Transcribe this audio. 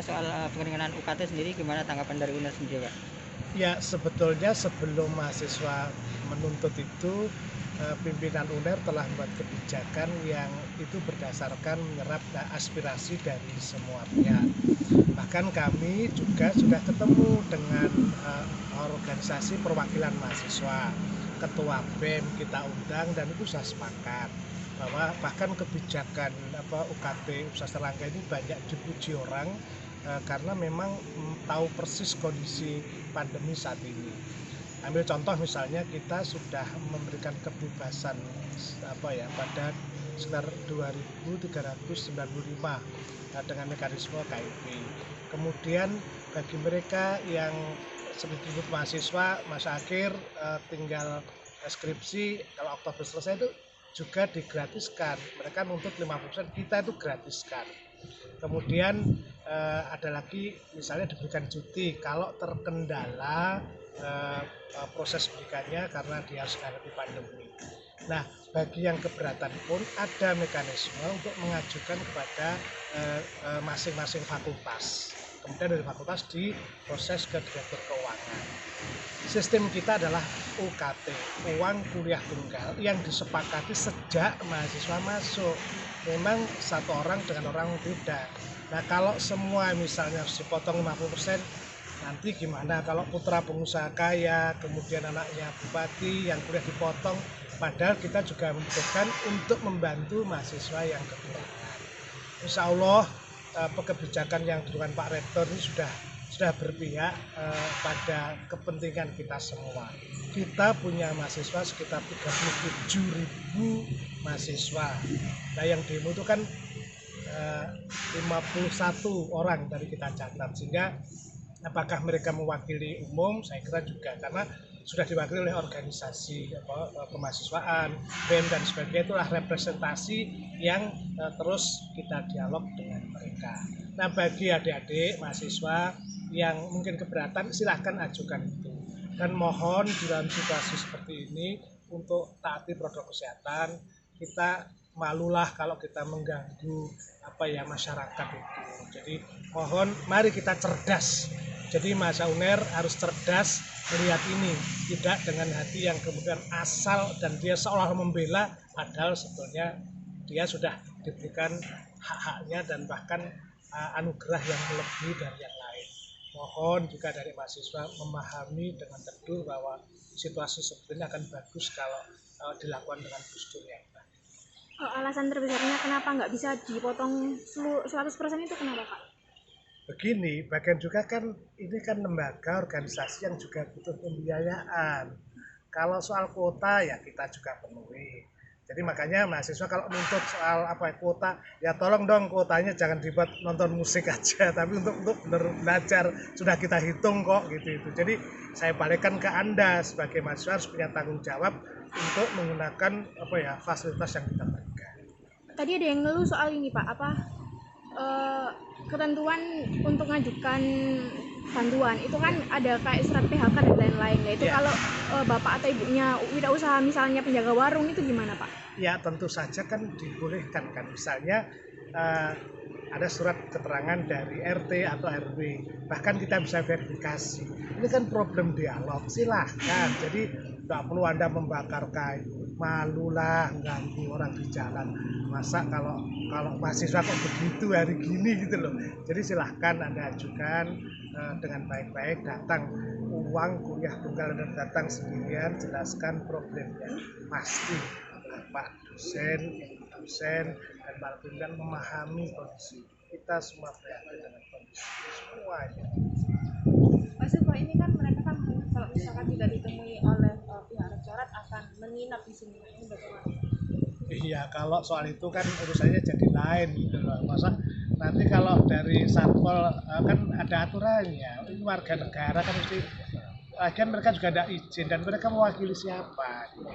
soal pengeringanan UKT sendiri, gimana tanggapan dari UNER sendiri, Pak? Ya, sebetulnya sebelum mahasiswa menuntut itu, pimpinan UNER telah membuat kebijakan yang itu berdasarkan menyerap aspirasi dari semua pihak. Bahkan kami juga sudah ketemu dengan organisasi perwakilan mahasiswa, ketua BEM kita undang, dan itu sudah sepakat bahwa bahkan kebijakan UKT Universitas Erlangga ini banyak dipuji orang karena memang tahu persis kondisi pandemi saat ini. Ambil contoh misalnya kita sudah memberikan kebebasan pada sekitar 2.395 dengan mekanisme KIP. Kemudian bagi mereka yang sebut mahasiswa masa akhir tinggal skripsi, kalau Oktober selesai itu juga digratiskan. Mereka nuntut 50%, kita itu gratiskan. Kemudian ada lagi misalnya diberikan cuti kalau terkendala proses pendidikannya karena dia harus menghadapi pandemi. Nah, bagi yang keberatan pun ada mekanisme untuk mengajukan kepada masing-masing fakultas. Kemudian dari fakultas diproses ke direktur keuangan. Sistem kita adalah UKT, uang kuliah tunggal, yang disepakati sejak mahasiswa masuk. Memang satu orang dengan orang beda. Nah, kalau semua misalnya harus dipotong 50%, nanti gimana kalau putra pengusaha kaya, kemudian anaknya bupati yang kuliah dipotong, padahal kita juga membutuhkan untuk membantu mahasiswa yang kekurangan. Insya Allah kebijakan yang dilakukan Pak Rektor ini sudah berpihak pada kepentingan kita semua. Kita punya mahasiswa sekitar 37.000 mahasiswa. Nah, yang demo itu kan 51 orang dari kita catat, sehingga apakah mereka mewakili umum? Saya kira juga, karena sudah diwakili oleh organisasi kemahasiswaan, BEM dan sebagainya. Itulah representasi yang terus kita dialog dengan mereka. Nah, bagi adik-adik mahasiswa yang mungkin keberatan, silahkan ajukan itu. Dan mohon di dalam situasi seperti ini untuk taati protokol kesehatan. Kita malulah kalau kita mengganggu masyarakat itu. Jadi mohon mari kita cerdas. Jadi mahasiswa UNER harus cerdas melihat ini, tidak dengan hati yang kemudian asal dan dia seolah membela, padahal sebetulnya dia sudah diberikan hak-haknya dan bahkan anugerah yang melebihi dari yang lain. Mohon juga dari mahasiswa memahami dengan teduh bahwa situasi seperti ini akan bagus kalau dilakukan dengan postur yang baik. Alasan terbesarnya kenapa nggak bisa dipotong 100% itu kenapa, Pak? Begini, bagian juga kan ini kan lembaga organisasi yang juga butuh pembiayaan. Kalau soal kuota ya kita juga penuhi. Jadi makanya mahasiswa kalau nuntut soal kuota, ya tolong dong kuotanya jangan dibuat nonton musik aja, tapi untuk benar belajar sudah kita hitung kok gitu. Jadi saya balikkan ke Anda sebagai mahasiswa harus punya tanggung jawab untuk menggunakan fasilitas yang kita berikan. Tadi ada yang ngeluh soal ini, Pak, ketentuan untuk mengajukan bantuan itu kan ada kayak surat PHK dan lain-lain. Nah, itu kalau bapak atau ibunya wirausaha misalnya penjaga warung itu gimana, Pak? Ya tentu saja kan dibolehkan kan, misalnya ada surat keterangan dari RT atau RW, bahkan kita bisa verifikasi. Ini kan problem dialog, silahkan. Jadi nggak perlu Anda membakar kayu, malulah ganggu orang di jalan. Masa kalau mahasiswa kok begitu hari gini gitu loh. Jadi silahkan Anda ajukan dengan baik-baik, datang uang kuliah tunggal dan datang sendirian, jelaskan problemnya. Pasti Pak dosen dan Pak pimpinan memahami kondisi kita semua, prihatin dengan kondisi semuanya. Pak, ini kan mereka kan kalau misalkan tidak ditemui oleh pihak rektorat akan menginap di sini, ini bagaimana? Iya, kalau soal itu kan urusannya jadi lain gitu loh. Masa nanti kalau dari Satpol kan ada aturannya, ini warga negara kan mesti, lagian mereka juga ada izin dan mereka mewakili siapa gitu.